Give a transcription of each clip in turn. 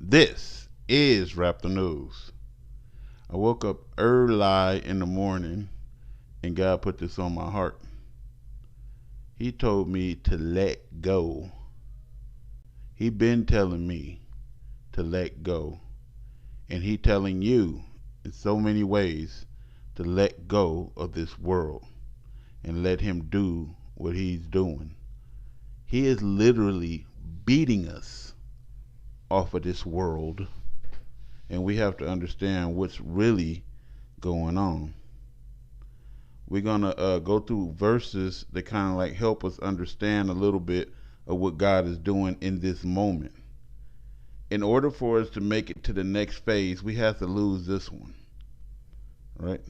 This is Raptor News. I woke up early in the morning and God put this on my heart. He told me to let go. He been telling me to let go. And he telling you in so many ways to let go of this world and let him do what he's doing. He is literally beating us off of this world, and we have to understand what's really going on. We're gonna go through verses that kind of like help us understand a little bit of what God is doing in this moment. In order for us to make it to the next phase, we have to lose this one, right?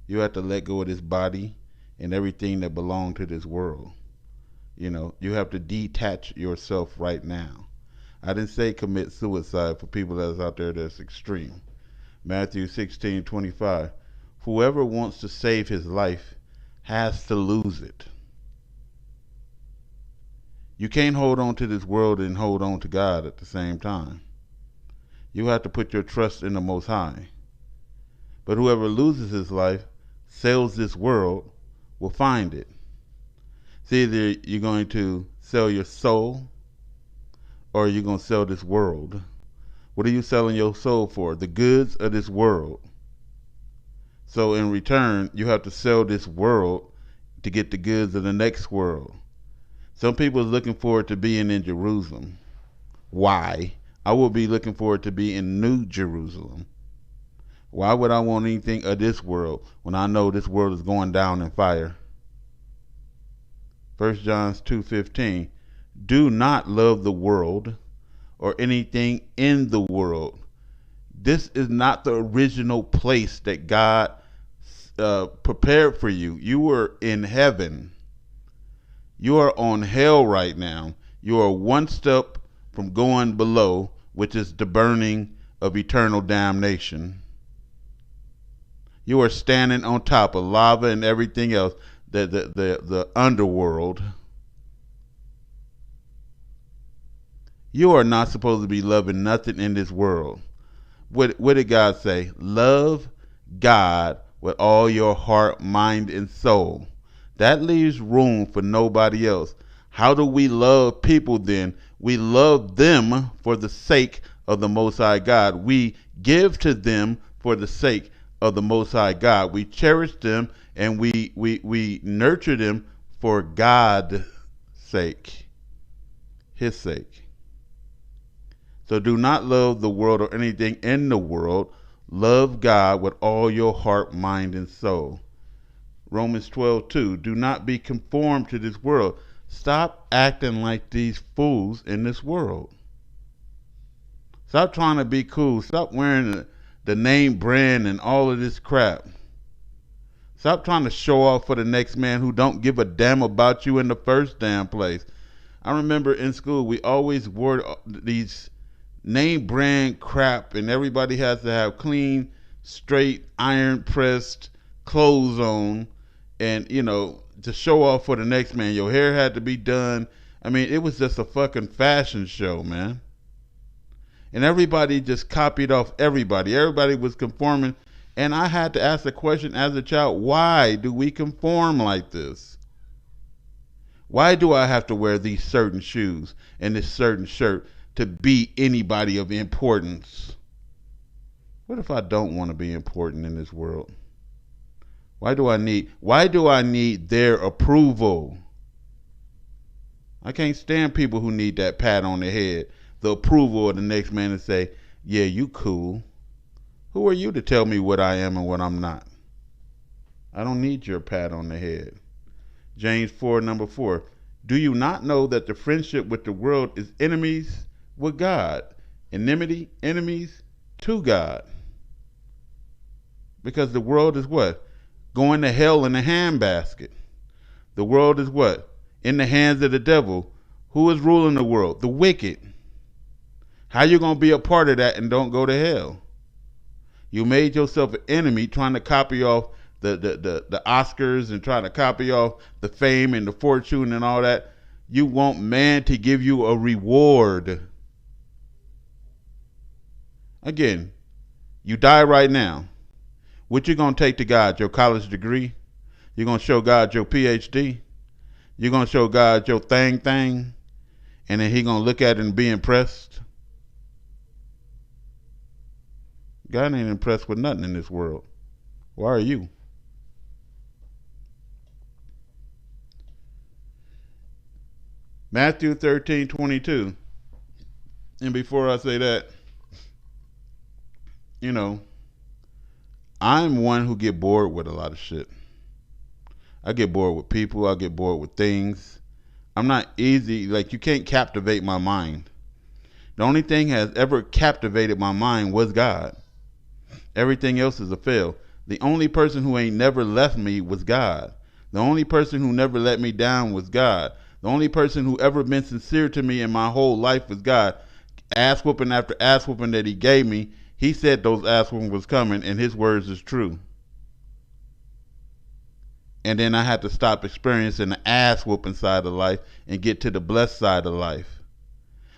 You have to let go of this body and everything that belongs to this world. You have to detach yourself right now. I didn't say commit suicide for people that's out there that's extreme. Matthew 16:25. Whoever wants to save his life has to lose it. You can't hold on to this world and hold on to God at the same time. You have to put your trust in the Most High. But whoever loses his life, sells this world, will find it. It's either you're going to sell your soul or you're going to sell this world. What are you selling your soul for? The goods of this world. So in return, you have to sell this world to get the goods of the next world. Some people are looking forward to being in Jerusalem. Why? I will be looking forward to be in New Jerusalem. Why would I want anything of this world when I know this world is going down in fire? 1 John 2:15. Do not love the world or anything in the world. This is not the original place that God prepared for you. You were in heaven. You are on hell right now. You are one step from going below, which is the burning of eternal damnation. You are standing on top of lava and everything else, the underworld. You are not supposed to be loving nothing in this world. What did God say? Love God with all your heart, mind, and soul. That leaves room for nobody else. How do we love people then? We love them for the sake of the Most High God. We give to them for the sake of the Most High God. We cherish them and we nurture them for God's sake, His sake. So do not love the world or anything in the world. Love God with all your heart, mind, and soul. Romans 12:2. Do not be conformed to this world. Stop acting like these fools in this world. Stop trying to be cool. Stop wearing the name brand and all of this crap. Stop trying to show off for the next man who don't give a damn about you in the first damn place. I remember in school we always wore these name brand crap, and everybody has to have clean, straight, iron pressed clothes on, and to show off for the next man. Your hair had to be done. I mean, it was just a fucking fashion show, man. And everybody just copied off everybody. Everybody was conforming, and I had to ask the question as a child: why do we conform like this? Why do I have to wear these certain shoes and this certain shirt to be anybody of importance? What if I don't want to be important in this world? Why do I need their approval? I can't stand people who need that pat on the head, the approval of the next man to say, yeah, you cool. Who are you to tell me what I am and what I'm not? I don't need your pat on the head. James 4:4. Do you not know that the friendship with the world is enemies with God? Enmity, enemies to God. Because the world is what? Going to hell in a handbasket. The world is what? In the hands of the devil. Who is ruling the world? The wicked. How you going to be a part of that and don't go to hell? You made yourself an enemy trying to copy off the Oscars and trying to copy off the fame and the fortune and all that. You want man to give you a reward. Again, you die right now. What you gonna take to God? Your college degree? You gonna show God your PhD? You gonna show God your thing, and then he gonna look at it and be impressed? God ain't impressed with nothing in this world. Why are you? Matthew 13:22. And before I say that, you know, I'm one who get bored with a lot of shit. I get bored with people. I get bored with things. I'm not easy. Like, you can't captivate my mind. The only thing has ever captivated my mind was God. Everything else is a fail. The only person who ain't never left me was God. The only person who never let me down was God. The only person who ever been sincere to me in my whole life was God. Ass whooping after ass whooping that he gave me, he said those ass whooping was coming, and his words is true. And then I had to stop experiencing the ass whooping side of life and get to the blessed side of life.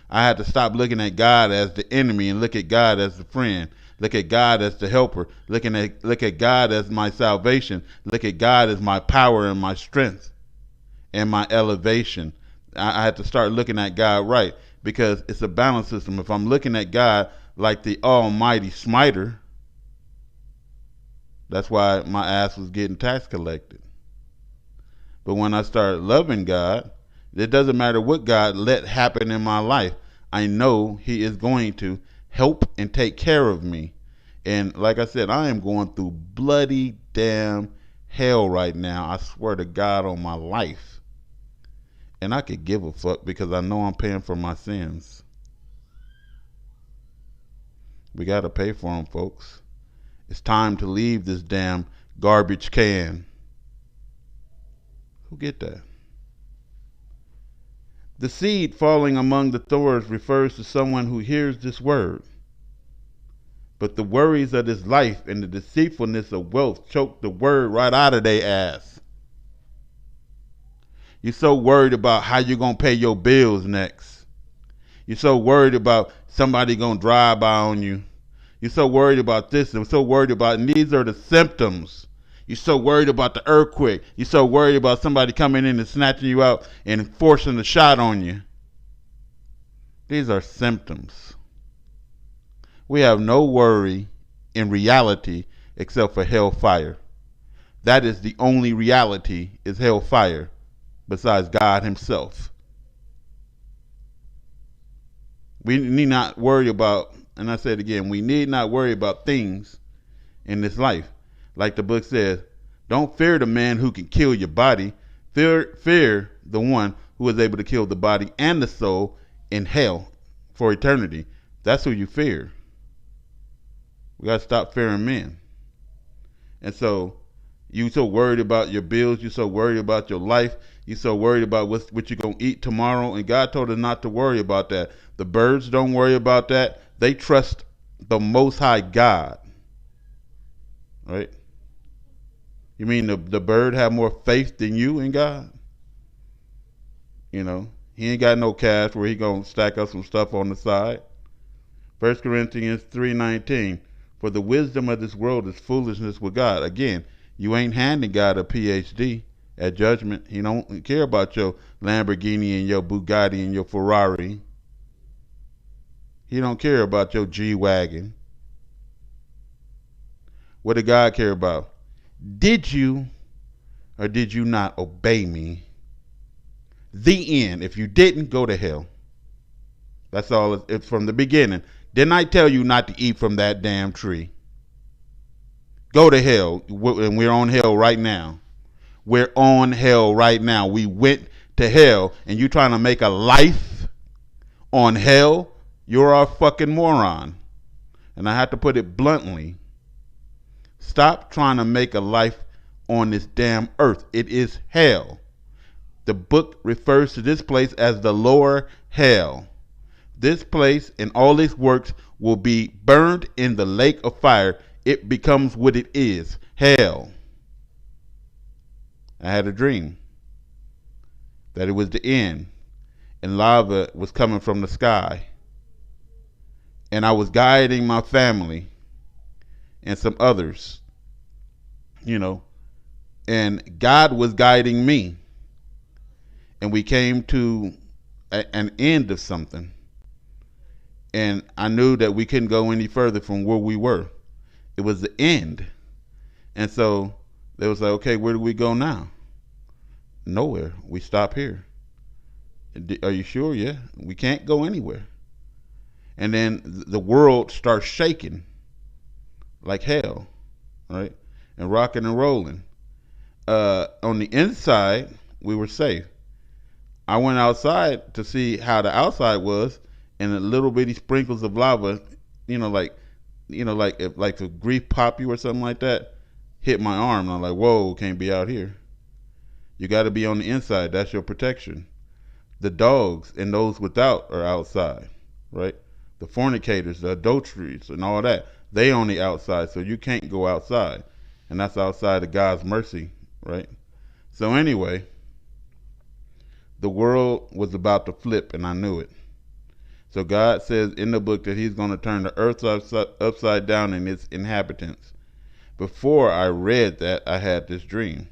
I had to stop looking at God as the enemy and look at God as the friend. Look at God as the helper. Look at God as my salvation. Look at God as my power and my strength and my elevation. I had to start looking at God right, because it's a balance system. If I'm looking at God like the almighty smiter, that's why my ass was getting tax collected. But when I start loving God, it doesn't matter what God let happen in my life. I know he is going to help and take care of me. And like I said, I am going through bloody damn hell right now. I swear to God on my life. And I could give a fuck because I know I'm paying for my sins. We got to pay for them, folks. It's time to leave this damn garbage can. Who get that? The seed falling among the thorns refers to someone who hears this word. But the worries of this life and the deceitfulness of wealth choke the word right out of their ass. You're so worried about how you're going to pay your bills next. You're so worried about somebody going to drive by on you. You're so worried about this and so worried about, and these are the symptoms. You're so worried about the earthquake. You're so worried about somebody coming in and snatching you out and forcing a shot on you. These are symptoms. We have no worry in reality except for hellfire. That is the only reality, is hellfire, besides God himself. We need not worry about, and I said again, we need not worry about things in this life. Like the book says, don't fear the man who can kill your body. Fear the one who is able to kill the body and the soul in hell for eternity. That's who you fear. We got to stop fearing men. And so you so worried about your bills. You so worried about your life. You so worried about what you're going to eat tomorrow. And God told us not to worry about that. The birds don't worry about that. They trust the Most High God. Right? You mean the bird have more faith than you in God? You know, he ain't got no cash where he going to stack up some stuff on the side. 1 Corinthians 3:19. For the wisdom of this world is foolishness with God. Again, you ain't handing God a PhD at judgment. He don't care about your Lamborghini and your Bugatti and your Ferrari. He don't care about your G-Wagon. What did God care about? Did you or did you not obey me? The end. If you didn't, go to hell. That's all. It's from the beginning. Didn't I tell you not to eat from that damn tree? Go to hell. And we're on hell right now. We're on hell right now. We went to hell, and you trying to make a life on hell? You're a fucking moron. And I have to put it bluntly. Stop trying to make a life on this damn earth. It is hell. The book refers to this place as the lower hell. This place and all its works will be burned in the lake of fire. It becomes what it is, hell. I had a dream that it was the end, and lava was coming from the sky. and I was guiding my family and some others, you know, and God was guiding me, and we came to an end of something, and I knew that we couldn't go any further from where we were. It was the end, and so they was like, okay, where do we go now? Nowhere. We stop here. Are you sure? Yeah, we can't go anywhere. And then the world starts shaking like hell, right? And rocking and rolling. On the inside, we were safe. I went outside to see how the outside was, and the little bitty sprinkles of lava, you know, like, like a grief pop you or something like that, hit my arm. And I'm like, whoa, can't be out here. You got to be on the inside. That's your protection. The dogs and those without are outside, right? The fornicators, the adulteries, and all that, they on the outside, so you can't go outside, and that's outside of God's mercy, right? So anyway, the world was about to flip, and I knew it. So God says in the book that he's going to turn the earth upside down and its inhabitants. Before I read that, I had this dream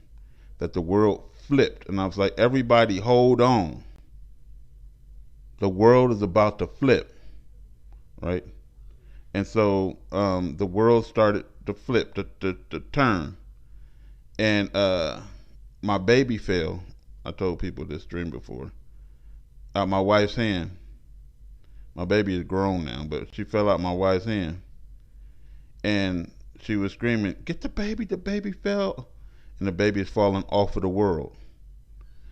that the world flipped, and I was like, everybody hold on. The world is about to flip, right? And so the world started to flip, to turn. And my baby fell. I told people this dream before. Out my wife's hand. My baby is grown now, but she fell out my wife's hand. And she was screaming, get the baby fell. And the baby is falling off of the world.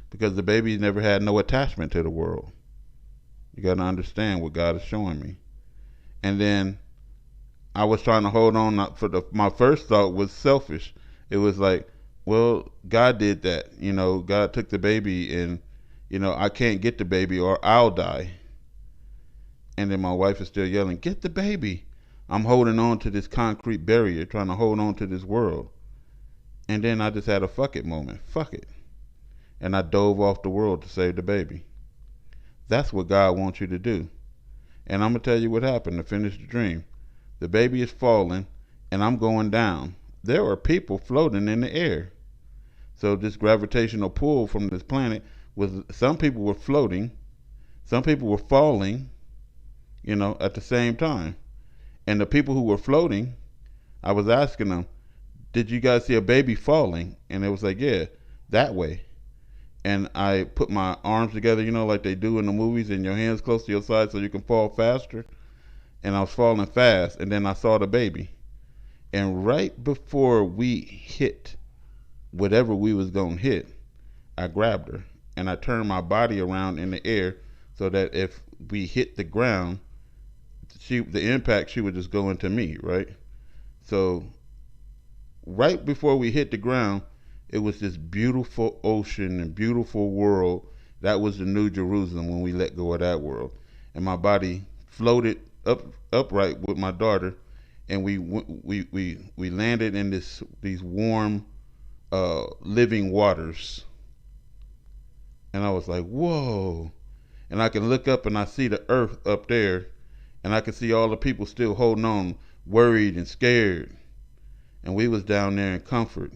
Because the baby never had no attachment to the world. You got to understand what God is showing me. And then I was trying to hold on. My first thought was selfish. It was like, well, God did that. You know, God took the baby, and, you know, I can't get the baby or I'll die. And then my wife is still yelling, get the baby. I'm holding on to this concrete barrier, trying to hold on to this world. And then I just had a fuck it moment. Fuck it. And I dove off the world to save the baby. That's what God wants you to do. And I'm going to tell you what happened to finish the dream. The baby is falling, and I'm going down. There are people floating in the air. So this gravitational pull from this planet was, some people were floating, some people were falling, you know, at the same time. And the people who were floating, I was asking them, did you guys see a baby falling? And it was like, yeah, that way. And I put my arms together, you know, like they do in the movies, and your hands close to your side so you can fall faster. And I was falling fast, and then I saw the baby. And right before we hit whatever we was going to hit, I grabbed her, and I turned my body around in the air so that if we hit the ground, the impact, she would just go into me, right? So right before we hit the ground, it was this beautiful ocean and beautiful world. That was the New Jerusalem when we let go of that world. And my body floated upright with my daughter, and we landed in these warm living waters. And I was like, whoa. And I can look up and I see the earth up there, and I can see all the people still holding on, worried and scared. And we was down there in comfort.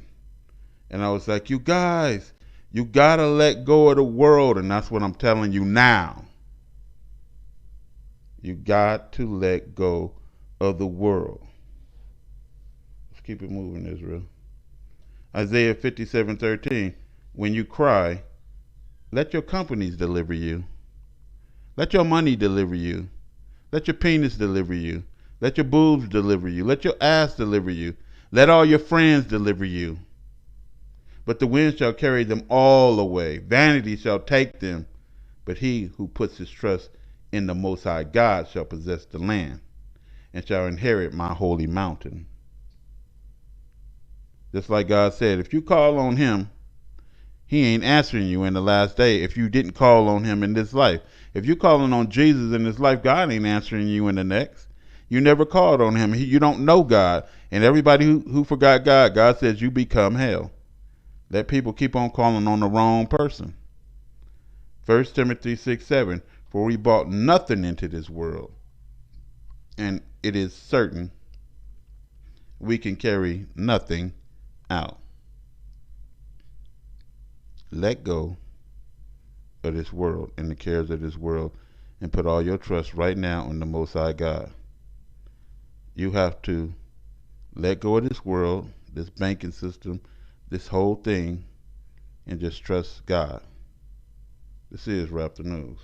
And I was like, you guys, you gotta let go of the world. And that's what I'm telling you now. You got to let go of the world. Let's keep it moving, Israel. Isaiah 57:13. When you cry, let your companies deliver you. Let your money deliver you. Let your penis deliver you. Let your boobs deliver you. Let your ass deliver you. Let all your friends deliver you. But the wind shall carry them all away. Vanity shall take them. But he who puts his trust in the Most High God shall possess the land and shall inherit my holy mountain. Just like God said, if you call on him, he ain't answering you in the last day if you didn't call on him in this life. If you're calling on Jesus in this life, God ain't answering you in the next. You never called on him. You don't know God. And everybody who forgot God, God says you become hell. Let people keep on calling on the wrong person. 1 Timothy 6:7. For we brought nothing into this world, and it is certain we can carry nothing out. Let go of this world and the cares of this world and put all your trust right now on the Most High God. You have to let go of this world, this banking system, this whole thing, and just trust God. This is Rap the News.